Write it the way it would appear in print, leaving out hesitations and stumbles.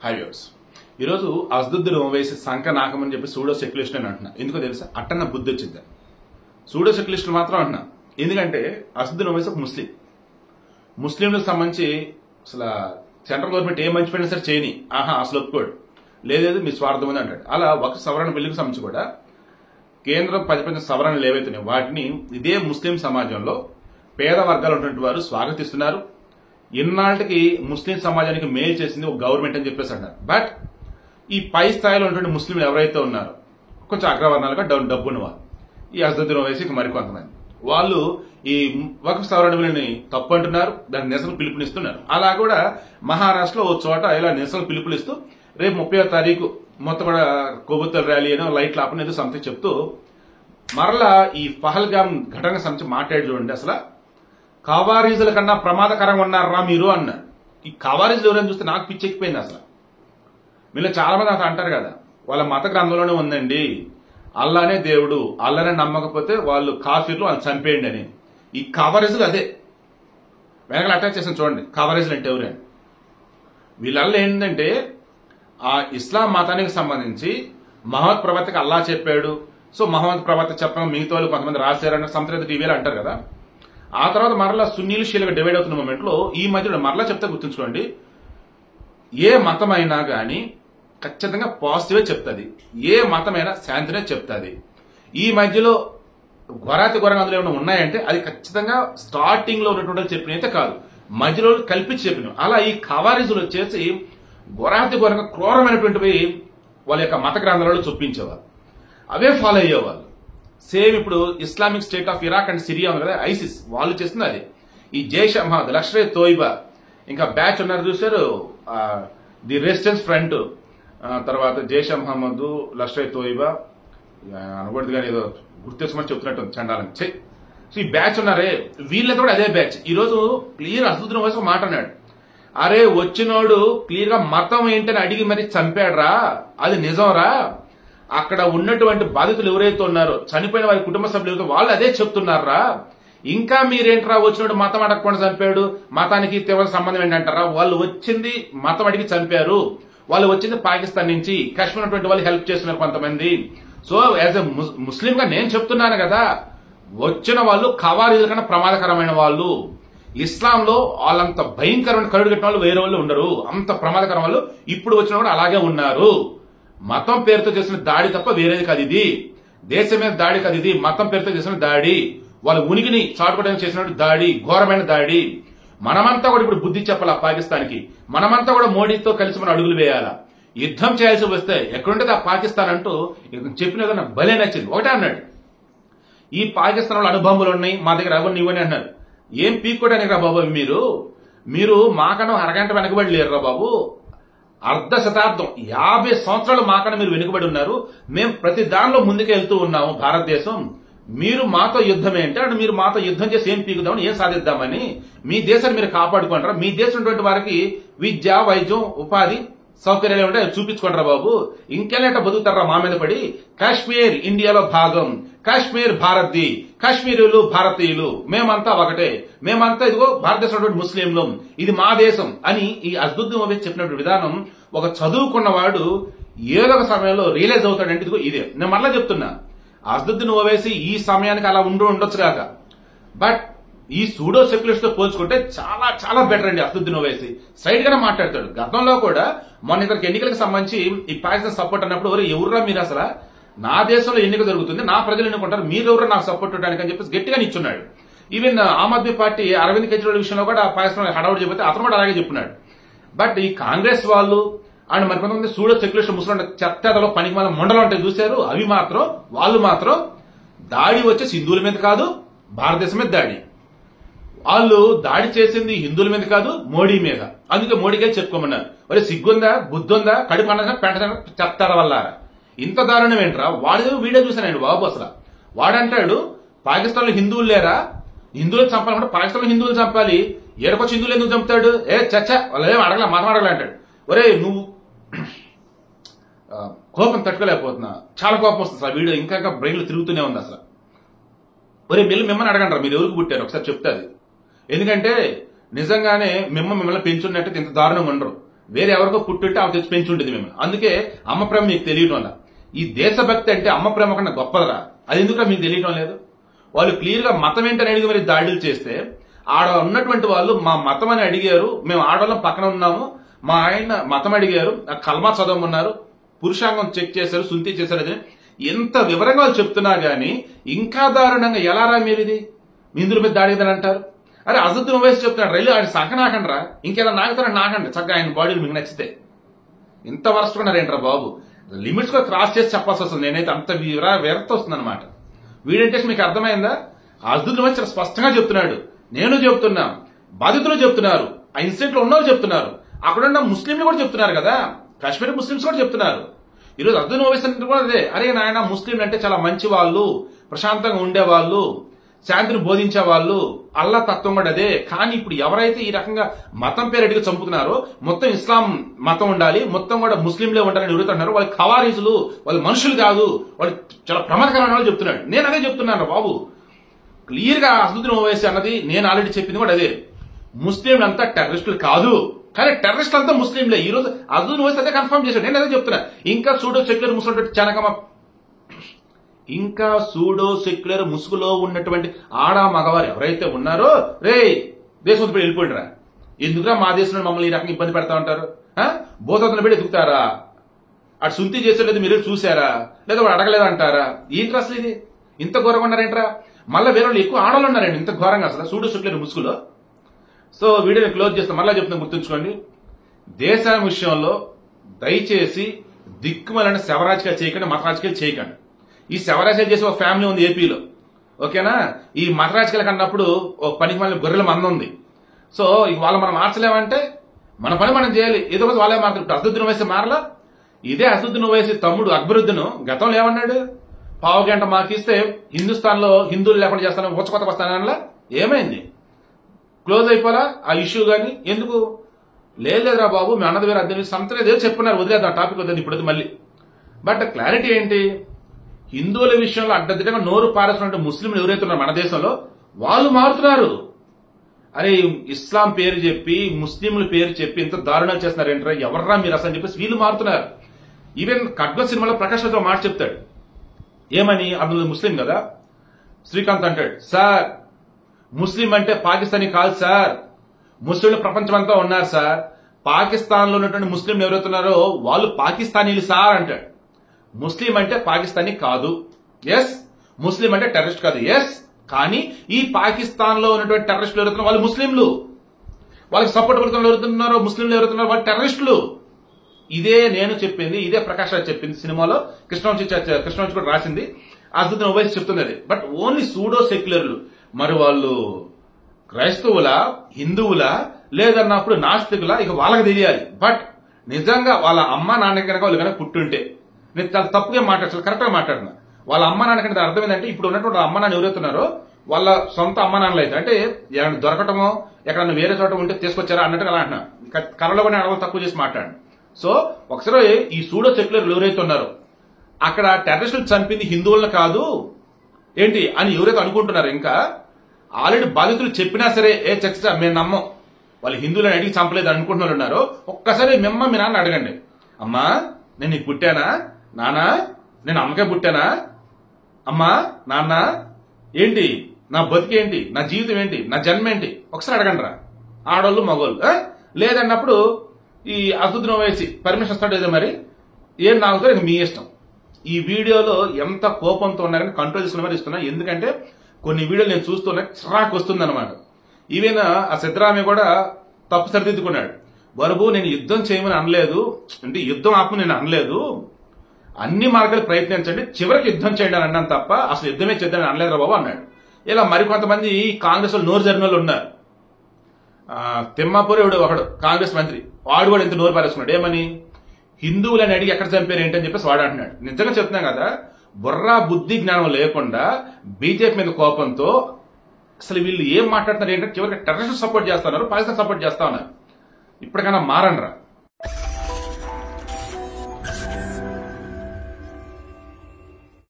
High viewers, ఈరోజు అసదుద్దీన్ ఓవైసీ సంఖ నాకమని చెప్పి pseudo సెక్యులిస్ట్ అని అంటున్నా. ఎందుకో తెలుసా? అట్టన్న బుద్ధి వచ్చింది. సూడో సెక్యులిస్టులు మాత్రం అంటున్నా. ఎందుకంటే అసదుద్దీన్ ఓవైసీ ఒక ముస్లింలకు సంబంధించి అసలు సెంట్రల్ గవర్నమెంట్ ఏ మంచి పైన సరే చేయని అసలు ఒప్పుకోడు. లేదు మీ స్వార్థం ఉంది అంటాడు. అలా ఒక సవరణ బిల్లుకు సంబంధించి కూడా కేంద్రం ప్రతిపక్ష సవరణలు ఏవైతున్నాయో వాటిని ఇదే ముస్లిం సమాజంలో పేద వర్గాలు ఉన్నటువంటి వారు స్వాగతిస్తున్నారు. ఇన్నాళ్ళకి ముస్లిం సమాజానికి మేలు చేసింది ఒక గవర్నమెంట్ అని చెప్పేసి అంటారు. బట్ ఈ పై స్థాయిలో ఉన్నటువంటి ముస్లింలు ఎవరైతే ఉన్నారో కొంచెం అగ్రవర్ణాలుగా డబ్బున్న వారు, ఈ అసదుద్దీన్ ఓవైసీకి మరికొంతమంది వాళ్ళు ఈ వక్ఫ్ సవరణ బిల్లుని తప్పు అంటున్నారు. దానికి నిరసన పిలుపునిస్తున్నారు. అలా కూడా మహారాష్ట్రలో ఓ చోట ఇలా నిరసన పిలుపునిస్తూ రేపు 30వ తారీఖు మొత్తం కూడా కొవ్వొత్తుల ర్యాలీ అని లైట్లు ఆపని ఏదో సంథింగ్ చెప్తూ మరలా ఈ పహల్గామ్ ఘటనకు సంబంధించి మాట్లాడి చూడండి. అసలు ఖవారీజుల కన్నా ప్రమాదకరంగా ఉన్నారా మీరు అన్నాడు. ఈ ఖవారీజులు ఎవరైనా చూస్తే నాకు పిచ్చెక్కిపోయింది. అసలు వీళ్ళు చాలా మంది అసలు అంటారు కదా, వాళ్ళ మత గ్రంథంలోనే ఉందండి అల్లానే దేవుడు, అల్లానే నమ్మకపోతే వాళ్ళు కాఫీర్లు వాళ్ళు చంపేయండి అని. ఈ ఖవారీజులు అదే వెనకాల అటాచ్ చేసిన చూడండి. ఖవారీజులు అంటే ఎవరే? వీళ్ళల్లో ఏంటంటే ఆ ఇస్లాం మతానికి సంబంధించి మహమ్మద్ ప్రవక్తకి అల్లా చెప్పాడు, సో మహమ్మద్ ప్రవక్త చెప్పడం మిగతా వాళ్ళు కొంతమంది రాశారన్న సంతృప్తి టీవీలో అంటారు కదా. ఆ తర్వాత మరలా సున్నీలు షీలుగా డివైడ్ అవుతున్న మూమెంట్ లో ఈ మధ్యలో మరలా చెప్తే గుర్తుంచుకోండి, ఏ మతమైనా గాని ఖచ్చితంగా పాజిటివే చెప్తుంది, ఏ మతమైనా శాంతినే చెప్తుంది. ఈ మధ్యలో ఘోరంగా అందులో ఏమైనా ఉన్నాయంటే అది ఖచ్చితంగా స్టార్టింగ్ లో ఉన్నటువంటి చెప్పిన అయితే కాదు, మధ్యలో కల్పించి చెప్పిన. అలా ఈ ఖవారీజులు వచ్చేసి ఘోరంగా క్రూరమైనటువంటివి వాళ్ళ యొక్క మత గ్రంథాలలో చొప్పించేవారు, అవే ఫాలో అయ్యేవాళ్ళు. సేమ్ ఇప్పుడు Islamic state of Iraq and Syria ఉంది కదా, ఐసిస్, వాళ్ళు చేస్తుంది అది. ఈ జైష్ మహమ్మద్, లష్కర్ తోయిబా, ఇంకా బ్యాచ్ ఉన్నారు చూసారు, ది రెసిస్టెన్స్ ఫ్రంట్, తర్వాత జైష్ మహమ్మద్, లష్కర్ తోయిబా అనకూడదు కానీ ఏదో గుర్తెచ్చుమని చెప్తున్నట్టు చండాలని. సో ఈ బ్యాచ్ ఉన్నారే వీళ్ళతో కూడా అదే బ్యాచ్. ఈ రోజు క్లియర్ అసదుద్దీన్ ఓవైసీ మాట అన్నాడు, అరే వచ్చినోడు క్లియర్ గా మతం ఏంటని అడిగి మరి చంపాడ్రా, అది నిజంరా. అక్కడ ఉన్నటువంటి బాధితులు ఎవరైతే ఉన్నారో చనిపోయిన వారి కుటుంబ సభ్యులు వాళ్ళు అదే చెప్తున్నారా. ఇంకా మీరేంట్రా వచ్చినోడు మతం అడగకుండా చంపాడు, మతానికి తీవ్ర సంబంధం ఏంటంటారా? వాళ్ళు వచ్చింది మతం అడిగి చంపారు, వాళ్ళు వచ్చింది పాకిస్తాన్ నుంచి, కాశ్మీర్ ఉన్నటువంటి వాళ్ళు హెల్ప్ చేస్తున్నారు కొంతమంది. సో యాజ్ ఎ ముస్లిం గా నేను చెప్తున్నాను కదా, వచ్చిన వాళ్ళు ఖవారీజుల కన్నా ప్రమాదకరమైన వాళ్ళు. ఇస్లాంలో వాళ్ళంత భయంకరమైన కరుడు కట్టిన వాళ్ళు వేరే వాళ్ళు ఉండరు, అంత ప్రమాదకరం వాళ్ళు ఇప్పుడు వచ్చిన కూడా అలాగే ఉన్నారు. మతం పేరుతో చేసిన దాడి తప్ప వేరేది కాదు ఇది, దేశం మీద దాడి కాదు ఇది, మతం పేరుతో చేసిన దాడి, వాళ్ళ ఉనికిని చాటుకోవడానికి చేసిన దాడి, ఘోరమైన దాడి. మనమంతా కూడా ఇప్పుడు బుద్ధి చెప్పాలా పాకిస్తాన్కి, మనమంతా కూడా మోడీతో కలిసి మనం అడుగులు వేయాలా. యుద్ధం చేయాల్సి వస్తే ఎక్కడుంటే ఆ పాకిస్తాన్ అంటూ చెప్పినది నాకు భలే నచ్చింది. ఒకటే అన్నాడు, ఈ పాకిస్తాన్ లో అణుబాంబులు ఉన్నాయి మా దగ్గర ఎవరిని ఇవ్వని అన్నారు. ఏం పీక్కోవడానికి రా బాబు, మీరు మాకన్నా అరగంట వెనకబడి లేరు రా బాబు. అర్ధ శతాబ్దం 50 సంవత్సరాలు మాకన్నా మీరు వెనుకబడి ఉన్నారు, మేము ప్రతి దానిలో ముందుకు వెళ్తూ ఉన్నాము భారతదేశం. మీరు మాతో యుద్ధం ఏంటి అంటే మీరు మాతో యుద్ధం చేసి ఏం పీకుదామని, ఏం సాధిద్దామని, మీ దేశాన్ని మీరు కాపాడుకుంటారా, మీ దేశం ఉన్నటువంటి వారికి విద్య, వైద్యం, ఉపాధి సౌకర్యాలు ఏమంటే చూపించుకుంటారా బాబు. ఇంకెళ్ళేట బతుకుతారా మా మీద పడి. కాశ్మీర్ ఇండియాలో భాగం, కాశ్మీర్ భారత్ది, కాశ్మీరులు భారతీయులు, మేమంతా ఒకటే, మేమంతా ఇదిగో భారతదేశంలో ముస్లింలు, ఇది మా దేశం అని ఈ అసదుద్దీన్ ఓవైసీ చెప్పినటువంటి విధానం ఒక చదువుకున్నవాడు ఏదో ఒక సమయంలో రియలైజ్ అవుతాడంటే ఇదిగో ఇదే. నేను మళ్ళా చెప్తున్నా, అసదుద్దీన్ ఓవైసీ ఈ సమయానికి అలా ఉండొచ్చు కాక, బట్ ఈ సూడో సెక్యులర్స్ తో పోల్చుకుంటే చాలా చాలా బెటర్ అండి. అసదుద్దీన్ ఓవైసీ స్ట్రైట్ గానే మాట్లాడతాడు. గతంలో కూడా మొన్న ఇక్కడికి ఎన్నికలకు సంబంధించి ఈ పాకిస్తాన్ సపోర్ట్ అన్నప్పుడు ఎవర్రా మీరు, అసలు నా దేశంలో ఎన్నిక జరుగుతుంది, నా ప్రజలు ఎన్నుకుంటారు, మీరెవరు నాకు సపోర్ట్ ఇవ్వడానికి అని చెప్పేసి గట్టిగా నిచ్చున్నాడు. ఈవెన్ ఆమ్ ఆద్మీ పార్టీ అరవింద్ కేజ్రీవాల్ విషయంలో కూడా పాకిస్తాన్ హడావుడి చెబితే అతను కూడా అలాగే చెప్పున్నాడు. బట్ ఈ కాంగ్రెస్ వాళ్ళు అండ్ మరికొంతమంది సూడో సెక్యులర్స్ ముస్లిం చెత్తలో పనికి మన మొండలు ఉంటాయి చూశారు, అవి మాత్రం వాళ్ళు మాత్రం దాడి వచ్చేసి హిందువుల మీద కాదు, భారతదేశం మీద దాడి. వాళ్ళు దాడి చేసింది హిందువుల మీద కాదు, మోడీ మీద. అందుకే మోడీకే చెప్పుకోమన్నారు, మరి సిగ్గుందా, బుద్ధుందా, కడుపు అన్న పెంట చెప్తారా వల్ల ఇంత దారుణం ఏంట్రా. వాడి వీడియో చూసానండి బాబు. అసలు వాడంటాడు పాకిస్తాన్ లో హిందువులు లేరా, హిందువులు చంపాలంటే పాకిస్తాన్ లో హిందువులు చంపాలి, ఏడకొచ్చి హిందువులు ఎందుకు చంపుతాడు, చచ్చా వాళ్ళు ఏం అడగలే, మతం అడగలే అంటాడు. ఒరే నువ్వు కోపం తట్టుకోలేకపోతున్నా, చాలా కోపం వస్తుంది అసలు. వీడియో ఇంకా బ్రెయిన్ లో తిరుగుతూనే ఉంది అసలు. ఒరే మిమ్మల్ని అడగంటారా మీరు ఎవరికి పుట్టారు ఒకసారి చెప్తాది. ఎందుకంటే నిజంగానే మిమ్మల్ని పెంచున్నట్టు ఇంత దారుణంగా ఉండరు. వేరే ఎవరికో పుట్టుంటే ఆమె తెచ్చి పెంచి ఉంటుంది మేము. అందుకే అమ్మ ప్రేమ మీకు తెలియటం వల్ల. ఈ దేశభక్తి అంటే అమ్మ ప్రేమ కన్నా గొప్పదరా, అది ఎందుకు మీకు తెలియటం లేదు? వాళ్ళు క్లియర్ గా మతం ఏంటని అడిగి మరి దాడులు చేస్తే ఆడ ఉన్నటువంటి వాళ్ళు మా మతం అని అడిగారు, మేము ఆడవాళ్ళం పక్కన ఉన్నాము, మా ఆయన మతం అడిగారు, కల్మా చదవమన్నారు, పురుషాంగం చెక్ చేశారు, సుంతి చేశారు, అది ఎంత వివరంగా వాళ్ళు చెప్తున్నా గానీ ఇంకా దారుణంగా ఎలారా మీరు ఇది హిందువుల మీద దాడిదని అంటారు. అరే అసదుద్దీన్ ఓవైసీ చెప్తున్నాడు రైలు ఆయన సంఖ నాకండ్రా, ఇంకేలా నాకుతారని నాకండి చక్కగా ఆయన బాడీలు మీకు నచ్చితే. ఇంత వరస్ట్ ఉన్నారేంట్రా బాబు, లిమిట్స్ కూడా క్రాస్ చేసి చెప్పాల్సి వస్తుంది. నేనైతే అంత విరక్తి వస్తుంది అనమాట. వీడంటే మీకు అర్థమైందా? అసదుద్దీన్ ఓవైసీ చాలా స్పష్టంగా చెప్తున్నాడు, నేను చెప్తున్నా, బాధితులు చెప్తున్నారు, ఆ ఇన్సిడెంట్ లో ఉన్నవాళ్ళు చెప్తున్నారు, అక్కడున్న ముస్లింలు కూడా చెప్తున్నారు కదా, కాశ్మీరీ ముస్లింస్ కూడా చెప్తున్నారు. ఈరోజు అసదుద్దీన్ ఓవైసీ అంటే కూడా అదే, అరే నాయన ముస్లింలు అంటే చాలా మంచి వాళ్ళు, ప్రశాంతంగా ఉండేవాళ్ళు, శాంతిని బోధించే వాళ్ళు, అల్లా తత్వం కూడా అదే. కానీ ఇప్పుడు ఎవరైతే ఈ రకంగా మతం పేరు అడిగి చంపుతున్నారో, మొత్తం ఇస్లాం మతం ఉండాలి, మొత్తం కూడా ముస్లింలే ఉండాలని ఎదుగుతున్నారు, వాళ్ళు ఖవారీజులు, వాళ్ళు మనుషులు కాదు, వాళ్ళు చాలా ప్రమాదకరమైన వాళ్ళు చెప్తున్నాడు. నేను అదే చెప్తున్నాను బాబు, క్లియర్ గా అసదుద్దీన్ ఓవైసీ అన్నది నేను ఆల్రెడీ చెప్పింది కూడా అదే. ముస్లింలు అంతా టెర్రరిస్టులు కాదు, కానీ టెర్రరిస్టులు అంతా ముస్లింలే. ఈ రోజు అసదుద్దీన్ ఓవైసీ అదే కన్ఫర్మ్ చేశాడు. నేను అదే చెప్తున్నా. ఇంకా సూడో సెక్యులర్ ముస్లిం చనకమ, ఇంకా సూడో సెక్యులర్ ముసుగులో ఉన్నటువంటి ఆడా మగవారు ఎవరైతే ఉన్నారో, రే దేశం వదిలి వెళ్ళిపోయినరా, ఎందుకురా మా దేశంలో మమ్మల్ని ఈ రకంగా ఇబ్బంది పెడతా ఉంటారు, బోధనలు పెట్టి ఎదుగుతారా, అటు సుంతి చేసేలేదు మీరు చూసారా, లేదా వాడు అడగలేదంటారా? ఏంటి అసలు ఇది ఇంత ఘోరంగా ఉన్నారేంట్రా? మళ్ళీ వేరే వాళ్ళు ఎక్కువ ఆడవాళ్ళు ఉన్నారండి ఇంత ఘోరంగా అసలు సూడో సెక్యులర్ ముసుగులో. సో వీడియోని క్లోజ్ చేస్తాం. మళ్ళీ చెప్తున్నా, గుర్తుంచుకోండి, దేశాల విషయంలో దయచేసి దిక్కుమలని శవరాజకీయాలు చేయకండి, మత రాజకీయాలు చేయకండి. ఈ శవరాజకీయాలు చేసే ఒక ఫ్యామిలీ ఉంది ఏపీలో, ఓకేనా? ఈ మత రాజకీయాలకు అన్నప్పుడు ఒక పనికి మళ్ళీ గొర్రెల మంద ఉంది. సో వాళ్ళు మనం మార్చలేమంటే మన పని మనం చేయాలి, ఏదో ఒకటి వాళ్ళే మారుతారు. ఇప్పుడు అసదుద్దీన్ ఓవైసీ మారలా. ఇదే అసదుద్దీన్ ఓవైసీ తమ్ముడు అక్బరుద్దీన్ గతంలో ఏమన్నాడు, పావు గంట మాకిస్తే హిందుస్థాన్ లో హిందువులు లేకుండా చేస్తాను, ఊచకొత్తకు వస్తానలా. ఏమైంది? క్లోజ్ అయిపోలా ఆ ఇష్యూ గానీ? ఎందుకు లేదురా బాబు, మీ అన్నది వేరే అద్దె సంతలేదు ఏదో చెప్పున్నారు, వదిలేద్దాం టాపిక్ వద్దని ఇప్పుడు మళ్ళీ. బట్ క్లారిటీ ఏంటి, హిందువుల విషయంలో అడ్డదిడ్డంగా నోరు పారేస్తున్న ముస్లింలు ఎవరైతే ఉన్నారు మన దేశంలో వాళ్ళు మారుతున్నారు. అరే ఇస్లాం పేరు చెప్పి ముస్లింల పేరు చెప్పి ఇంత దారుణాలు చేస్తున్నారు ఏంట్రా, ఎవర్రా మీరు అసలు అని చెప్పేసి వీళ్ళు మారుతున్నారు. ఈవెన్ ఖడ్గ సినిమాలో ప్రకాష్ రాజ్ మాట చెప్తాడు, ఏమని, అందులో ముస్లిం కదా, శ్రీకాంత్ అంటాడు, సార్ ముస్లిం అంటే పాకిస్తానీ కాదు సార్, ముస్లింలు ప్రపంచమంతా ఉన్నారు సార్, పాకిస్తాన్ లో ఉన్నటువంటి ముస్లింలు ఎవరైతే ఉన్నారో వాళ్ళు పాకిస్తానీలు సార్ అంటాడు. ముస్లిం అంటే పాకిస్తానీ కాదు, ఎస్. ముస్లిం అంటే టెర్రరిస్ట్ కాదు, ఎస్. కానీ ఈ పాకిస్తాన్ లో ఉన్నటువంటి టెర్రరిస్టులు ఎవరుతున్నారు వాళ్ళు ముస్లింలు, వాళ్ళకి సపోర్ట్ ఎవరుతున్నారో ముస్లింలు ఎవరుతున్నారో వాళ్ళు టెర్రరిస్టులు. ఇదే నేను చెప్పింది, ఇదే ప్రకాష్ రాజ్ చెప్పింది సినిమాలో, కృష్ణవంశీ కూడా రాసింది, అసదుద్దీన్ ఓవైసీ చెప్తుంది అది. బట్ ఓన్లీ సూడో సెక్యులర్లు, మరి వాళ్ళు క్రైస్తవులా, హిందువులా, లేదన్నప్పుడు నాస్తికులా, ఇక వాళ్ళకి తెలియాలి. బట్ నిజంగా వాళ్ళ అమ్మ నాన్న కనుక వాళ్ళు కనుక పుట్టుంటే, నేను చాలా తప్పుగా మాట్లాడాలి, కరెక్ట్ గా మాట్లాడినా, వాళ్ళ అమ్మ నాన్న కంటే అర్థం ఏంటంటే ఇప్పుడు ఉన్నటువంటి అమ్మ నాన్న ఎవరైతున్నారో వాళ్ళ సొంత అమ్మ నాన్నలు అయితే, అంటే ఏమైనా దొరకటమో ఎక్కడన్నా వేరే చోట ఉంటే తీసుకొచ్చారా అన్నట్టుగా అలా అంటున్నా, కళలో కూడా అడవులు తక్కువ చేసి మాట్లాడండి. సో ఒకసారి ఈ సూడో సెక్యులర్లు ఎవరైతే ఉన్నారో అక్కడ టెర్రరిస్టులు చంపింది హిందువులను కాదు ఏంటి అని ఎవరైతే అనుకుంటున్నారో, ఇంకా ఆల్రెడీ బాధితులు చెప్పినా సరే ఏ చర్చ మేము నమ్మం, వాళ్ళు హిందువులను అడిగి చంపలేదు అనుకుంటున్న వాళ్ళు ఉన్నారు. ఒక్కసారి మీ నాన్న అడగండి, అమ్మా నేను నీకు పుట్టానా, నానా నేను అమ్మకే పుట్టానా, అమ్మా నాన్న ఏంటి నా బతికేంటి, నా జీవితం ఏంటి, నా జన్మ ఏంటి, ఒకసారి అడగండి రా, ఆడోళ్ళు మగోళ్ళు. లేదన్నప్పుడు ఈ అసదుద్దీన్ ఓవైసీ పర్మిషన్ ఇస్తాడు, ఏదో మరి ఏం నాకుతారు, ఇక మీ ఇష్టం. ఈ వీడియోలో ఎంత కోపంతో ఉన్నారని కంట్రోల్ చేసుకున్న మరి ఇస్తున్నా, ఎందుకంటే కొన్ని వీడియోలు నేను చూస్తున్నా చిరాకు వస్తుంది అనమాట. ఈవెన్ ఆ సిద్ధరామయ్య కూడా తప్పు సరిదిద్దుకున్నాడు, బాబు నేను యుద్ధం చేయమని అనలేదు, అంటే యుద్ధం ఆపమని నేను అనలేదు, అన్ని మార్గాలు ప్రయత్నించండి, చివరికి యుద్ధం చేయండి అని అన్నాను తప్ప అసలు యుద్ధమే చేద్దామని అనలేదు బాబు అన్నాడు. ఇలా మరికొంతమంది కాంగ్రెస్ లో నోరు జరిగిన వాళ్ళు ఉన్నారు. తిమ్మాపూర్ ఒకడు కాంగ్రెస్ మంత్రి, వాడు కూడా ఎంత నోరు పారేసుకున్నాడు, ఏమని హిందువులని అడిగి ఎక్కడ చంపారు ఏంటని చెప్పేసి వాడు అంటున్నాడు. నిజంగా చెప్తున్నాం కదా, బుర్రా బుద్ధి జ్ఞానం లేకుండా బీజేపీ మీద కోపంతో అసలు వీళ్ళు ఏం మాట్లాడుతున్నారు ఏంటంటే చివరికి టెర్రరిస్ట్ సపోర్ట్ చేస్తున్నారు, పాకిస్తాన్ సపోర్ట్ చేస్తా ఉన్నారు. ఇప్పటికైనా మారండ్రా.